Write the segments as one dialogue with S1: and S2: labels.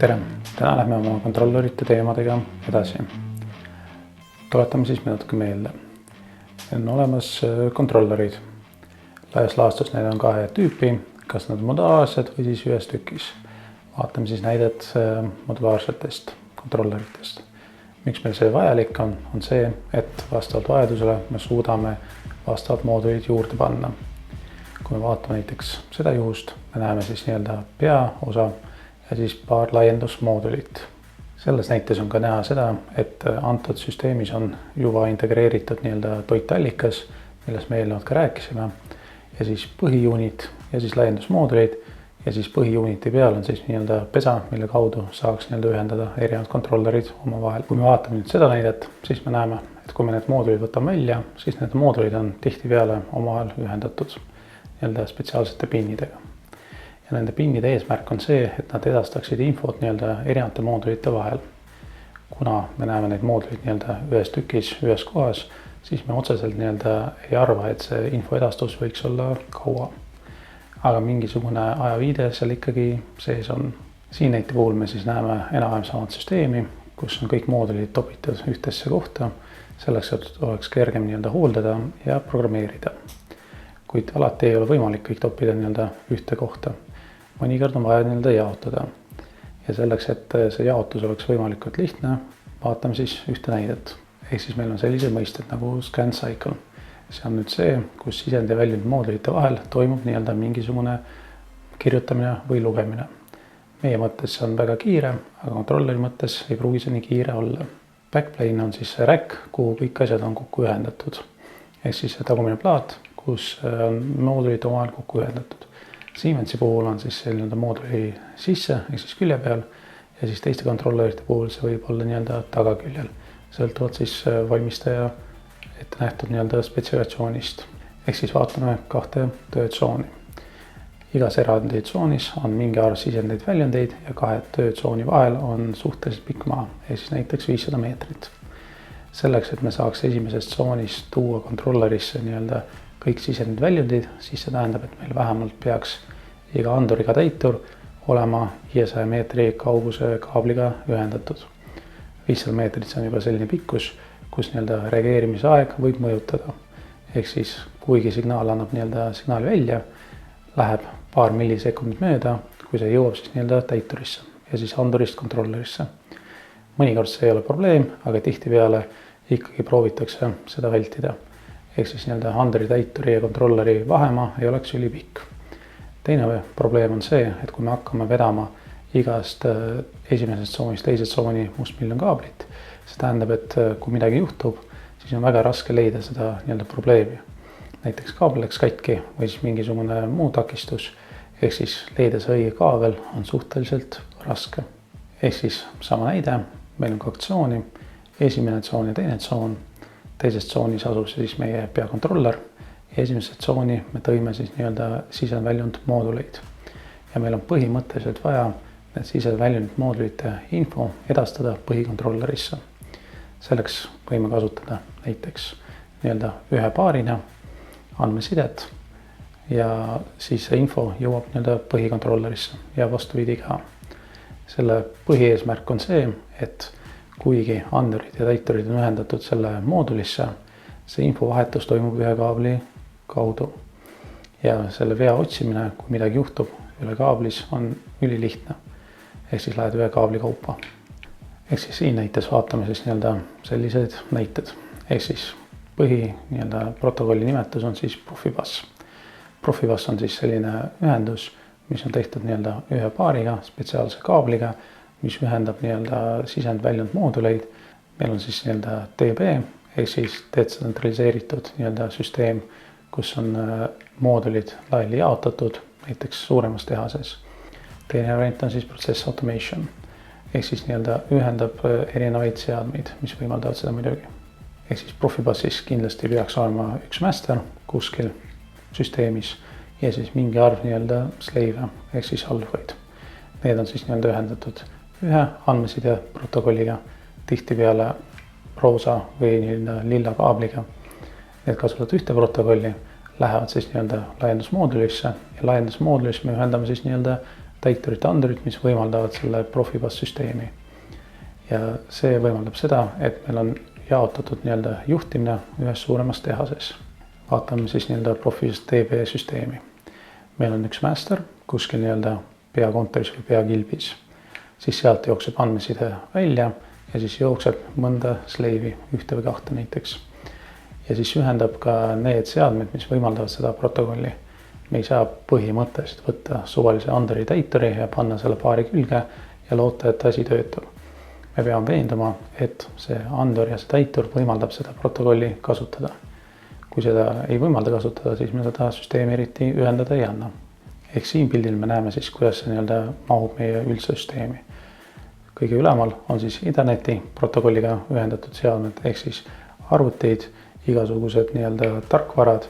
S1: tere! Täna lähme oma kontrollerite teemadega edasi. Tuletame siis natuke meelde. On olemas kontrollerid. Laias laastus neid on kahe tüüpi, kas nad modulaarsed või siis ühes tükis. Vaatame siis näidet modulaarsetest kontrolleritest. Miks meil see vajalik on see, et vastavalt vajadusele me suudame vastavalt moodulid juurde panna. Kui me vaatame näiteks seda juhust, me näeme siis peaosa ja siis paar laiendusmoodulit. Selles näites on ka näha seda, et antud süsteemis on juba integreeritud toitallikas, millest me eelnevalt ka rääkisime, ja siis põhiunit ja siis laiendusmoodulid ja siis põhiuniti peal on siis pesa, mille kaudu saaks ühendada erinevad kontrollerid omavahel. Kui me vaatame nüüd seda näidet, siis me näeme, et kui me need moodulid võtame välja, siis need moodulid on tihtipeale omavahel ühendatud spetsiaalsete pinnidega. Ja nende pinnide eesmärk on see, et nad edastaksid infot erinevate moodulite vahel. Kuna me näeme neid moodulit ühes tükis, ühes kohas, siis me otseselt ei arva, et see info edastus võiks olla kaua. Aga mingisugune ajaviide seal ikkagi sees on. Siin näite puhul me siis näeme enam-vähem samat süsteemi, kus on kõik moodulid topitud ühtesse kohta, selleks, et oleks kergem hooldada ja programmeerida. Kuid alati ei ole võimalik kõik toppida ühte kohta. Mõnikord on vaja jaotada. Ja selleks, et see jaotus oleks võimalikult lihtne, vaatame siis ühte näidet. Ehk siis meil on sellised mõisted nagu scan cycle. See on nüüd see, kus sisend ja väljund moodulite vahel toimub mingisugune kirjutamine või lugemine. Meie mõttes see on väga kiire, aga kontrolleri mõttes ei pruugi see nii kiire olla. Backplane on siis see rack, kuhu kõik asjad on kokku ühendatud. Ehk siis see tagumine plaat, kus on moodulid omavahel kokku ühendatud. Siemensi puhul on siis selline mooduli sisse, ehk siis külje peal, ja siis teiste kontrollerite puhul see võib olla tagaküljel. Sõltuvalt siis valmistaja ette nähtud spetsifikatsioonist. Ehk siis vaatame kahte töötsooni. Igas eraldi tsoonis on mingi arv sisendeid väljundeid ja kahe töötsooni vahel on suhteliselt pikk maa, ehk siis näiteks 500 meetrit. Selleks, et me saaks esimesest tsoonist tuua kontrollerisse kõik sisendid väljundid, siis see tähendab, et meil vähemalt peaks iga anduriga täitur olema 500 meetri kauguse kaabliga ühendatud. 500 meetrit see on juba selline pikkus, kus reageerimise aeg võib mõjutada. Ehk siis, kuigi signaal annab signaali välja, läheb paar millisekundit mööda, kui see jõuab siis täiturisse ja siis andurist kontrollerisse. Mõnikord see ei ole probleem, aga tihtipeale ikkagi proovitakse seda vältida. Ehk siis anduri, täituri ja kontrolleri vahemaa ei oleks ülipikk. Teine probleem on see, et kui me hakkame vedama igast esimesest tsoonist teise tsooni mustmiljon kaablit, see tähendab, et kui midagi juhtub, siis on väga raske leida seda probleemi. Näiteks kaabel läks katki või siis mingisugune muu takistus, ehk siis leida see õige kaabel on suhteliselt raske. Ehk siis sama näide, meil on kaks tsooni, esimene tsoon ja teine tsoon. Teises tsoonis asub siis meie peakontroller ja esimesse tsooni me tõime siis sisendväljund mooduleid. Ja meil on põhimõtteliselt vaja need sisendväljund moodulite info edastada põhikontrollerisse. Selleks võime kasutada näiteks ühe paarina andmesidet ja siis see info jõuab põhikontrollerisse ja vastupidi ka. Selle põhieesmärk on see, et kuigi andurid ja täiturid on ühendatud selle moodulisse, see infovahetus toimub ühe kaabli kaudu. Ja selle vea otsimine, kui midagi juhtub üle kaablis, on ülilihtne. Ehk siis lähed ühe kaabli kaupa. Ehk siis siin näites vaatame siis sellised näited. Ehk siis protokolli nimetus on siis Profibus. Profibus on siis selline ühendus, mis on tehtud ühe paariga, spetsiaalse kaabliga, mis ühendab sisendväljund mooduleid. Meil on siis DB, ehk siis detsentraliseeritud süsteem, kus on moodulid laiali jaotatud, näiteks suuremas tehases. Teine variant on siis process automation, ehk siis ühendab erinevaid seadmeid, mis võimaldavad seda muidugi. Ehk siis Profibusis kindlasti peaks olema üks master kuskil süsteemis ja siis mingi arv slave, ehk siis alluvaid. Need on siis ühendatud ühe andmeside protokolliga, tihtipeale roosa või lilla kaabliga. Need kasutavad ühte protokolli, lähevad siis laiendusmoodulisse ja laiendusmoodulisse me ühendame siis täiturit, andurit, mis võimaldavad selle Profibus süsteemi. Ja see võimaldab seda, et meil on jaotatud nii-öelda juhtimine ühes suuremas tehases. Vaatame siis nii-öelda Profibus DB süsteemi. Meil on üks master kuskil nii-öelda peakontoris või peakilbis. Siis sealt jookseb andmeside välja ja siis jookseb mõnda slave'i, ühte või kahte näiteks. Ja siis ühendab ka need seadmed, mis võimaldavad seda protokolli. Me ei saa põhimõtteliselt võtta suvalise anduri täituri ja panna selle paari külge ja loota, et asi töötab. Me peame veenduma, et see andur ja see täitur võimaldab seda protokolli kasutada. Kui seda ei võimalda kasutada, siis me seda süsteemi eriti ühendada ei anna. Ehk siin pildil me näeme siis, kuidas see nii-öelda mahub meie üldse süsteemi. Kõige ülemal on siis interneti protokolliga ühendatud seadmed, ehk siis arvuteid, igasugused nii-öelda tarkvarad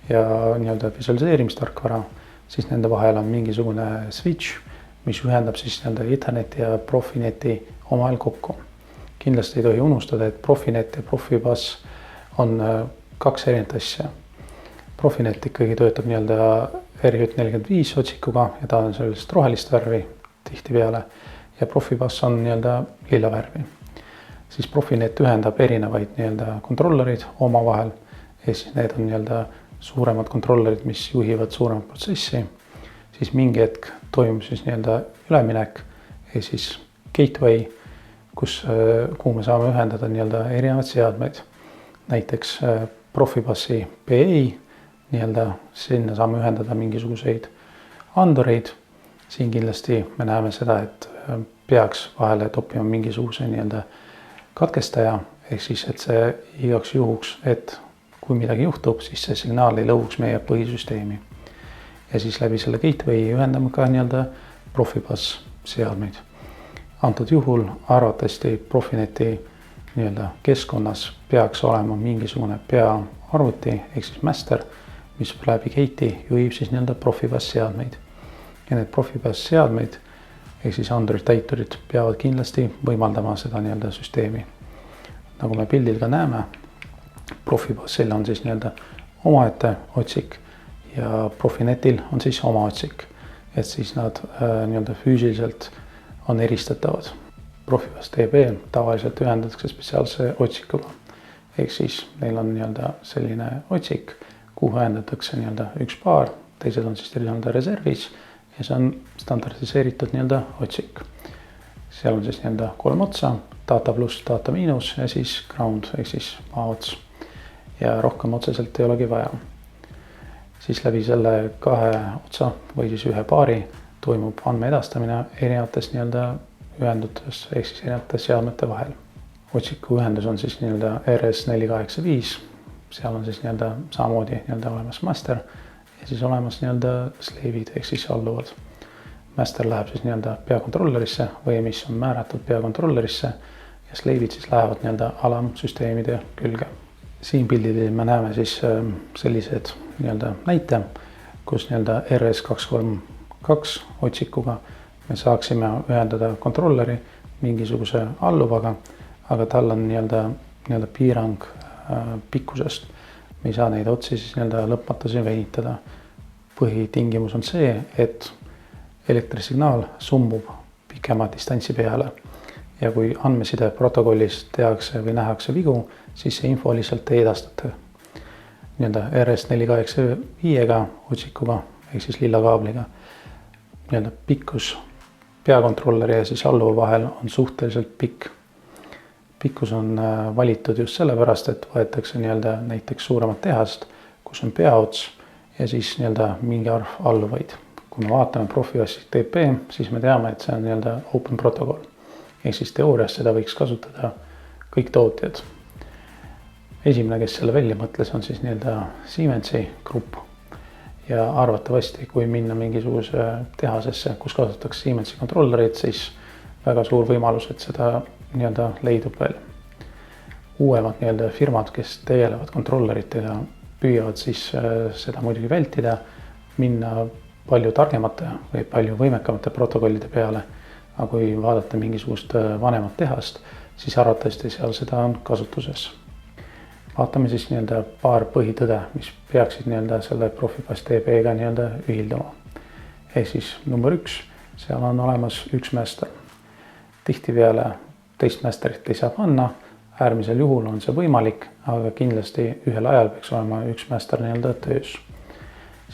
S1: ja nii-öelda visualiseerimistarkvara, siis nende vahel on mingisugune switch, mis ühendab siis nii-öelda interneti ja Profineti omavahel kokku. Kindlasti ei tohi unustada, et Profinet ja Profibus on kaks erinevat asja. Profinet ikkagi töötab nii-öelda RJ45 otsikuga ja ta on sellist rohelist värvi tihti peale ja Profibus on nii-öelda lilla värvi. Siis Profinet ühendab erinevaid nii-öelda kontrollerid omavahel ja siis need on nii-öelda suuremad kontrollerid, mis juhivad suuremat protsessi. Siis mingi hetk toimub siis nii-öelda üleminek ja siis gateway, kuhu me saame ühendada nii-öelda erinevaid seadmeid. Näiteks Profibusi PA, nii-öelda sinna saame ühendada mingisuguseid andureid. Siin kindlasti me näeme seda, et peaks vahele toppima mingisuguse nii-öelda katkestaja, ehk siis, et see igaks juhuks, et kui midagi juhtub, siis see signaal ei lõhuks meie põhisüsteemi. Ja siis läbi selle gateway ühendame ka nii-öelda Profibus seadmeid. Antud juhul arvatavasti Profineti nii-öelda keskkonnas peaks olema mingisugune peaarvuti, ehk siis master, mis läbi gate'i juhib siis nii-öelda Profibus seadmeid. Ja need Profibus seadmeid, ehk siis andurid, täiturid peavad kindlasti võimaldama seda nii-öelda süsteemi. Nagu me pildil ka näeme, Profibusil on siis nii-öelda omaette otsik ja Profinetil on siis oma otsik. Et siis nad nii-öelda füüsiliselt on eristatavad. Profibus DB tavaliselt ühendatakse spetsiaalse otsikuga. Ehk siis neil on nii-öelda selline otsik, kuhu ühendatakse nii-öelda üks paar, teised on siis nii-öelda reservis ja see on standardiseeritud nii-öelda otsik. Seal on siis nii-öelda 3 otsa, data pluss, data miinus ja siis ground ehk siis maa ots. Ja rohkem otseselt ei olegi vaja. Siis läbi selle 2 otsa või siis ühe paari toimub andme edastamine erinevates nii-öelda ühendutes ehk siis erinevates seadmete vahel. Otsiku ühendus on siis nii-öelda RS485, seal on siis nii-öelda samamoodi nii-öelda olemas master ja siis olemas nii-öelda slave'id ehk siis alluvad. Master läheb siis nii-öelda peakontrollerisse või mis on määratud peakontrollerisse ja slave'id siis lähevad nii-öelda alamsüsteemide külge. Siin pildil me näeme siis sellised nii-öelda näite, kus nii-öelda RS232 otsikuga me saaksime ühendada kontrolleri mingisuguse alluvaga, aga tal on nii-öelda piirang pikkusest. Me ei saa neid otsi siis nii-öelda lõpmatasi venitada. Põhitingimus on see, et elektrisignaal sumbub pikema distantsi peale ja kui andmeside protokollis tehakse või nähakse vigu, siis see info lihtsalt ei edastata. Nii-öelda RS485-ga otsikuga ehk siis lilla kaabliga nii-öelda pikkus peakontrolleri ja siis alluva vahel on suhteliselt pikk. Pikkus on valitud just sellepärast, et võetakse nii-öelda näiteks suuremat tehast, kus on peaots ja siis nii-öelda mingi arv alluvaid. Kui me vaatame Profibusi DB, siis me teame, et see on nii-öelda open protokoll. Ehk siis teoorias seda võiks kasutada kõik tootjad. Esimene, kes selle välja mõtles, on siis nii-öelda Siemensi grupp. Ja arvatavasti, kui minna mingisuguse tehasesse, kus kasutatakse Siemensi kontrollerid, siis väga suur võimalus, et seda nii-öelda leidub veel. Uuemad nii-öelda firmad, kes tegelevad kontrolleritega, püüavad siis seda muidugi vältida, minna palju targemate või palju võimekamate protokollide peale. Aga kui vaadata mingisugust vanemat tehast, siis arvatavasti seal seda on kasutuses. Vaatame siis nii-öelda paar põhitõde, mis peaksid nii-öelda selle Profibus DB-ga nii-öelda ühildama. Ehk siis number 1, seal on olemas üks mäster. Tihtipeale teist mästerit ei saa panna, äärmisel juhul on see võimalik, aga kindlasti ühel ajal peaks olema üks mäster töös.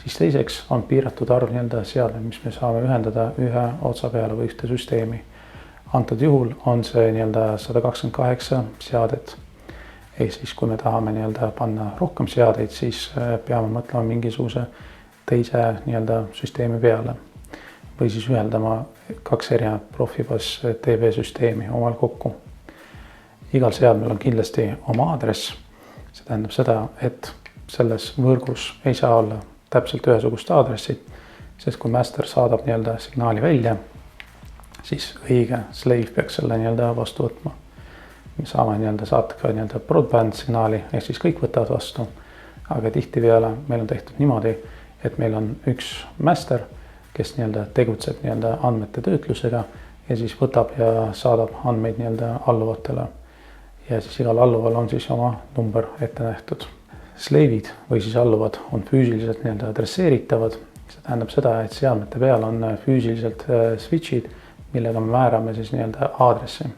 S1: Siis teiseks on piiratud arv seadmeid, mis me saame ühendada ühe otsa peale või ühte süsteemi. Antud juhul on see 128 seadet. Ehk siis kui me tahame panna rohkem seadeid, siis peame mõtlema mingisuguse teise süsteemi peale. Või siis üheldama kaks erinevat Profibus DB süsteemi omal kokku. Igal seadmel on kindlasti oma aadress. See tähendab seda, et selles võrgus ei saa olla täpselt ühesugust aadressit, sest kui master saadab signaali välja, siis õige slave peaks selle vastu võtma. Me saame saata ka broadband signaali, ehk siis kõik võtavad vastu, aga tihtipeale meil on tehtud niimoodi, et meil on üks master, kes tegutseb andmete töötlusega ja siis võtab ja saadab andmeid alluvatele. Ja siis igal alluval on siis oma number ette nähtud. Slave'id või siis alluvad on füüsiliselt adresseeritavad. See tähendab seda, et seadmete peal on füüsiliselt switchid, millega me määrame siis aadressi.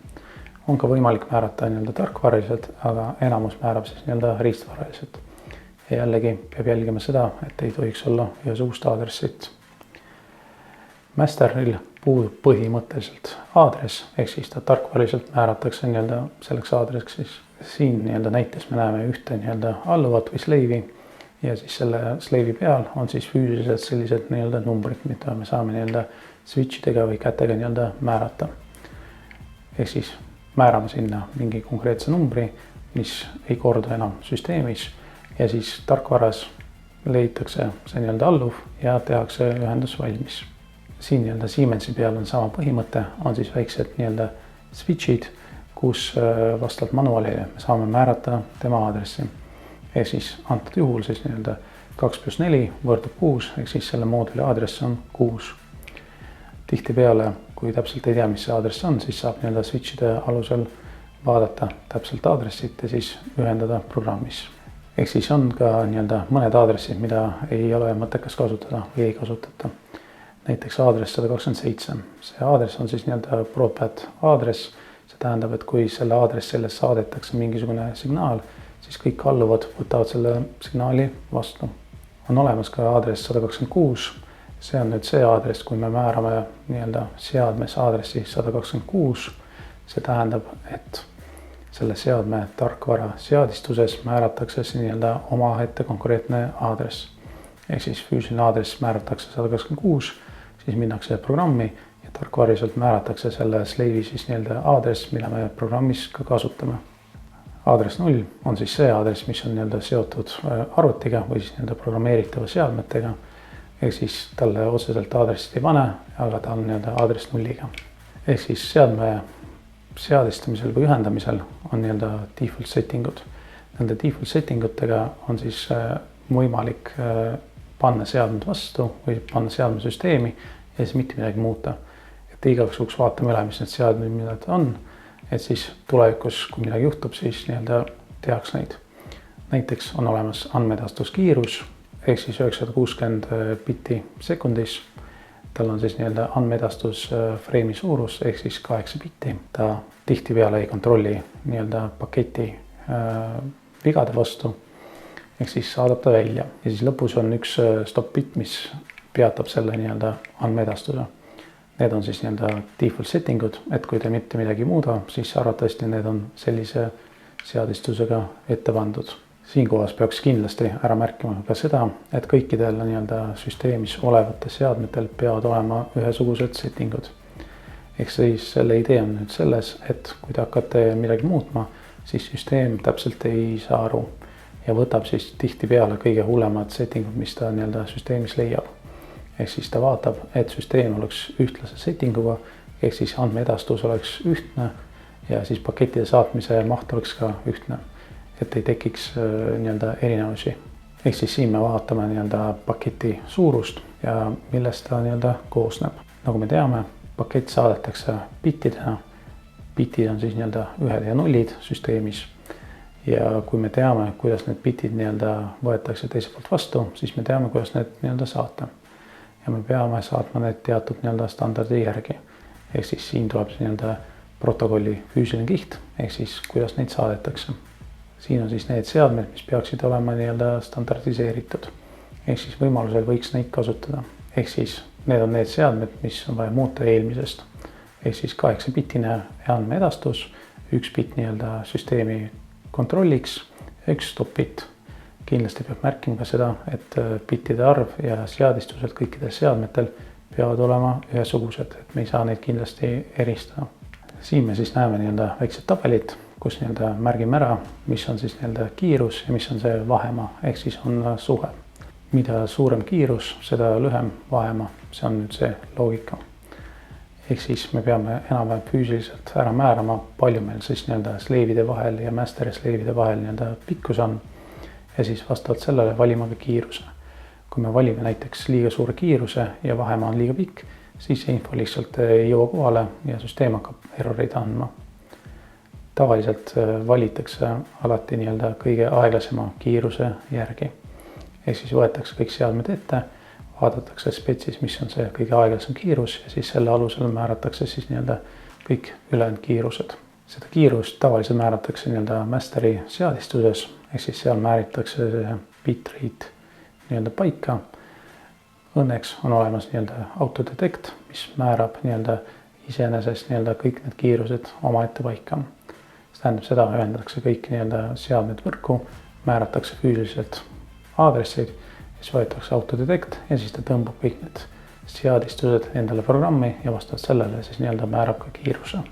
S1: On ka võimalik määrata tarkvaraliselt, aga enamus määrab siis riistvaraliselt. Ja jällegi peab jälgima seda, et ei tohiks olla ühesugust aadressit. Masteril puudub põhimõtteliselt aadress, ehk siis ta tarkvaraliselt määratakse selleks aadressiks. Siin näites me näeme ühte alluvat või slave'i ja siis selle slave'i peal on siis füüsiliselt sellised numbrid, mida me saame switchidega või kätega määrata. Ehk siis määrame sinna mingi konkreetse numbri, mis ei kordu enam süsteemis ja siis tarkvaras leitakse see alluv ja tehakse ühendus valmis. Siin Siemensi peal on sama põhimõte, on siis väiksed switchid, kus vastavalt manuaalile me saame määrata tema aadressi. Ehk siis antud juhul siis 2+4 võrdub 6, ehk siis selle mooduli aadress on 6. Tihtipeale, kui täpselt ei tea, mis see aadress on, siis saab switchide alusel vaadata täpselt aadressit ja siis ühendada programmis. Ehk siis on ka mõned aadressid, mida ei ole mõttekas kasutada või ei kasutata. Näiteks aadress 127. See aadress on siis broadband aadress. See tähendab, et kui selle aadressile saadetakse mingisugune signaal, siis kõik alluvad võtavad selle signaali vastu. On olemas ka aadress 126. See on nüüd see aadress, kui me määrame seadmes aadressi 126. See tähendab, et selle seadme tarkvara seadistuses määratakse oma ette konkreetne aadress. Ehk siis füüsiline aadress määratakse 126, siis minnakse programmi ja tarkvariselt määratakse selle slave'i siis aadress, mida me programmis ka kasutame. Aadress 0 on siis see aadress, mis on seotud arvutiga või siis programmeeritava seadmetega. Ehk siis talle otseselt aadressit ei pane, aga ta on aadress 0-ga. Ehk siis seadme seadistamisel või ühendamisel on default settingud. Nende default settingutega on siis võimalik panna seadmed vastu või panna seadmesüsteemi ja siis mitte midagi muuta. Et igaks juhuks vaatame üle, mis need seadmed, mida ta on, et siis tulevikus, kui midagi juhtub, siis tehaks neid. Näiteks on olemas andmeedastuskiirus ehk siis 960 bitti sekundis. Tal on siis andmeedastus freimi suurus ehk siis 8 bitti. Ta tihtipeale ei kontrolli paketi vigade vastu. Ehk siis saadab ta välja ja siis lõpus on üks stop bit, mis peatab selle andmeedastuse. Need on siis default settingud, et kui te mitte midagi muuda, siis arvatavasti need on sellise seadistusega ette pandud. Siinkohas peaks kindlasti ära märkima ka seda, et kõikidel süsteemis olevatel seadmetel peavad olema ühesugused settingud. Ehk siis selle idee on nüüd selles, et kui te hakkate midagi muutma, siis süsteem täpselt ei saa aru ja võtab siis tihtipeale kõige hullemad settingud, mis ta süsteemis leiab. Ehk siis ta vaatab, et süsteem oleks ühtlase settinguga, ehk siis andmeedastus oleks ühtne ja siis pakettide saatmise maht oleks ka ühtne, et ei tekiks erinevusi. Ehk siis siin me vaatame paketi suurust ja millest ta koosneb. Nagu me teame, pakett saadetakse bittidena. Bitid on siis ühed ja nullid süsteemis. Ja kui me teame, kuidas need bitid võetakse teiselt poolt vastu, siis me teame, kuidas need saata. ja me peame saatma need teatud nii-öelda standardi järgi. Ehk siis siin tuleb nii-öelda protokolli füüsiline kiht, ehk siis kuidas neid saadetakse. Siin on siis need seadmed, mis peaksid olema nii-öelda standardiseeritud. Ehk siis võimalusel võiks neid kasutada. Ehk siis need on need seadmed, mis on vaja muuta eelmisest. Ehk siis 8-bitine andmeedastus, 1 bitt nii-öelda süsteemi kontrolliks, 1 stop-bit. Kindlasti peab märkima ka seda, et bittide arv ja seadistused kõikidel seadmetel peavad olema ühesugused, et me ei saa neid kindlasti eristada. Siin me siis näeme nii-öelda väiksed tabelit, kus nii-öelda märgime ära, mis on siis nii-öelda kiirus ja mis on see vahemaa, ehk siis on suhe. Mida suurem kiirus, seda lühem vahemaa, see on nüüd see loogika. Ehk siis me peame enam-vähem füüsiliselt ära määrama, palju meil siis nii-öelda sleevide vahel ja master sleevide vahel nii-öelda pikkus on. Ja siis vastavalt sellele valima ka kiiruse. Kui me valime näiteks liiga suure kiiruse ja vahemaa on liiga pikk, siis info lihtsalt ei jõua kohale ja süsteem hakkab erroreid andma. Tavaliselt valitakse alati nii-öelda kõige aeglasema kiiruse järgi. Ehk siis võetakse kõik seadmed ette, vaadatakse spetsis, mis on see kõige aeglasem kiirus ja siis selle alusel määratakse siis nii-öelda kõik ülejäänud kiirused. Seda kiirust tavaliselt määratakse nii-öelda masteri seadistuses, ehk siis seal määritakse bitrate nii-öelda paika. Õnneks on olemas nii-öelda autodetect, mis määrab nii-öelda iseenesest nii-öelda kõik need kiirused omaette paika. See tähendab seda, ühendatakse kõik nii-öelda seadmed võrku, määratakse füüsiliselt aadressid, siis võetakse autodetect ja siis ta tõmbab kõik need seadistused endale programmi ja vastavalt sellele siis nii-öelda määrab ka kiiruse.